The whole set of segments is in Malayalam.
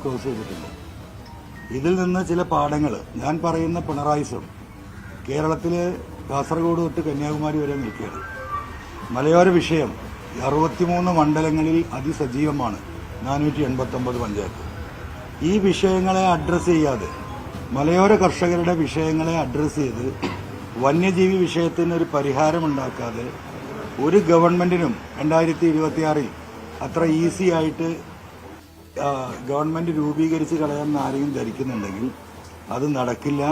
ക്ലോസ് ചെയ്തിട്ടുണ്ട്. ഇതിൽ നിന്ന് ചില പാഠങ്ങൾ ഞാൻ പറയുന്ന പിണറായിസം കേരളത്തിലെ കാസർഗോഡ് തൊട്ട് കന്യാകുമാരി വരെ നിൽക്കുകയാണ്. മലയോര വിഷയം 63 മണ്ഡലങ്ങളിൽ അതിസജീവമാണ്. 489 പഞ്ചായത്ത്. ഈ വിഷയങ്ങളെ അഡ്രസ്സ് ചെയ്യാതെ, മലയോര കർഷകരുടെ വിഷയങ്ങളെ അഡ്രസ്സ് ചെയ്ത് വന്യജീവി വിഷയത്തിന് ഒരു പരിഹാരമുണ്ടാക്കാതെ ഒരു ഗവൺമെന്റിനും 2026 അത്ര ഈസി ആയിട്ട് ഗവൺമെന്റ് രൂപീകരിച്ച് കളയാമെന്ന് ആരെയും ധരിക്കുന്നുണ്ടെങ്കിൽ അത് നടക്കില്ല.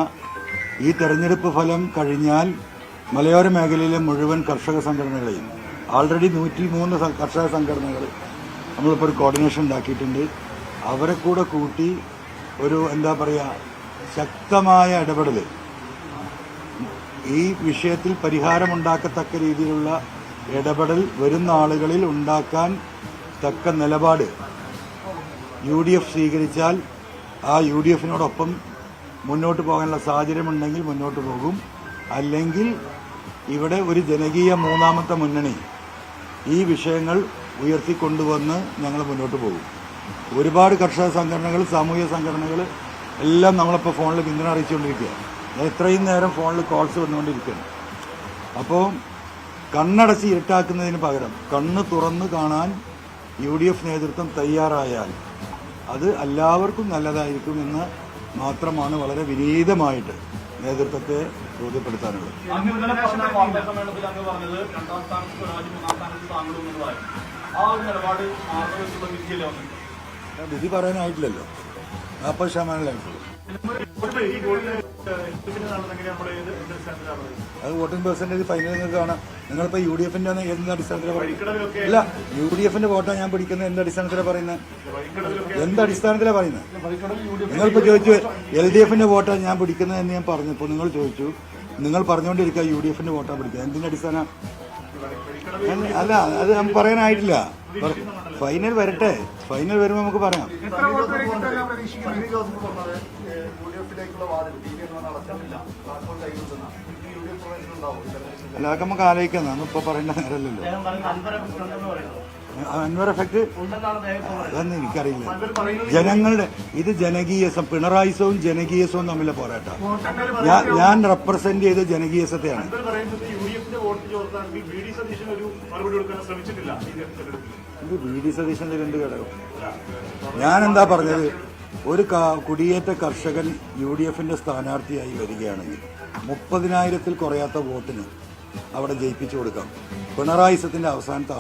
ഈ തെരഞ്ഞെടുപ്പ് ഫലം കഴിഞ്ഞാൽ മലയോര മേഖലയിലെ മുഴുവൻ കർഷക സംഘടനകളെയും, ആൾറെഡി 103 കർഷക സംഘടനകൾ നമ്മളിപ്പോൾ ഒരു കോർഡിനേഷൻ ഉണ്ടാക്കിയിട്ടുണ്ട്, അവരെ കൂടെ കൂട്ടി ഒരു ശക്തമായ ഇടപെടൽ ഈ വിഷയത്തിൽ പരിഹാരമുണ്ടാക്കത്തക്ക രീതിയിലുള്ള ഇടപെടൽ വരുന്ന ആളുകളിൽ ഉണ്ടാക്കാൻ തക്ക നിലപാട് UDF സ്വീകരിച്ചാൽ ആ UDFനോടൊപ്പം മുന്നോട്ട് പോകാനുള്ള സാഹചര്യമുണ്ടെങ്കിൽ മുന്നോട്ട് പോകും. അല്ലെങ്കിൽ ഇവിടെ ഒരു ജനകീയ മൂന്നാമത്തെ മുന്നണി ഈ വിഷയങ്ങൾ ഉയർത്തിക്കൊണ്ടുവന്ന് ഞങ്ങൾ മുന്നോട്ട് പോകും. ഒരുപാട് കർഷക സംഘടനകൾ, സാമൂഹിക സംഘടനകൾ എല്ലാം നമ്മളിപ്പോൾ ഫോണിൽ പിന്തുണ അറിയിച്ചുകൊണ്ടിരിക്കുക. എത്രയും നേരം ഫോണിൽ കോൾസ് വന്നുകൊണ്ടിരിക്കുകയാണ്. അപ്പോൾ കണ്ണടച്ച് ഇരുട്ടാക്കുന്നതിന് പകരം കണ്ണ് തുറന്ന് കാണാൻ UDF നേതൃത്വം തയ്യാറായാൽ അത് എല്ലാവർക്കും നല്ലതായിരിക്കുമെന്ന് മാത്രമാണ് വളരെ വിനീതമായിട്ട് നേതൃത്വത്തെ ബോധ്യപ്പെടുത്താനുള്ളത്. വിധി പറയാനായിട്ടില്ലല്ലോ, 40% അത് വോട്ടിംഗ് പെർസെന്റേജ് ഫൈനൽ നിങ്ങൾക്ക് കാണാം. നിങ്ങളിപ്പോ UDFന്റെ എന്ത് അടിസ്ഥാനത്തിലാണ് പറയുന്നത്? ഇല്ല, UDFന്റെ വോട്ടാണ് ഞാൻ പിടിക്കുന്നത്. എന്ത് അടിസ്ഥാനത്തിലാണ് പറയുന്നത്? എന്ത് അടിസ്ഥാനത്തിലാണ് പറയുന്നത്? നിങ്ങളിപ്പോ ചോദിച്ചു LDFന്റെ വോട്ടാണ് ഞാൻ പിടിക്കുന്നത് എന്ന് ഞാൻ പറഞ്ഞപ്പോൾ നിങ്ങൾ ചോദിച്ചു, നിങ്ങൾ പറഞ്ഞുകൊണ്ടിരിക്കുക UDFന്റെ വോട്ടാണ് പിടിക്കുന്നത്. എന്തിന്റെ അടിസ്ഥാനം? അല്ല, അത് നമുക്ക് പറയാനായിട്ടില്ല. ഫൈനൽ വരട്ടെ, ഫൈനൽ വരുമ്പോൾ നമുക്ക് പറയാം. അല്ല, അതൊക്കെ നമുക്ക് ആലോചിക്കാം. നമ്മളിപ്പോ പറയേണ്ട നേരമല്ലല്ലോ. അൻവർ എഫക്ട് അതൊന്നും എനിക്കറിയില്ല. ജനങ്ങളുടെ ഇത് ജനകീയസം, പിണറായിസവും ജനകീയസവും തമ്മിലെ പോരാട്ടം. ഞാൻ റെപ്രസെന്റ് ചെയ്ത ജനകീയസത്തെയാണ്. VD സതീശന്റെ എന്ത് ഘടകം? ഞാനെന്താ പറഞ്ഞത്? ഒരു കുടിയേറ്റ കർഷകൻ UDFന്റെ സ്ഥാനാർത്ഥിയായി വരികയാണെങ്കിൽ 30,000-ൽ കുറയാത്ത വോട്ടിന് അവിടെ ജയിപ്പിച്ചു കൊടുക്കാം. പിണറായിസത്തിന്റെ അവസാനത്തെ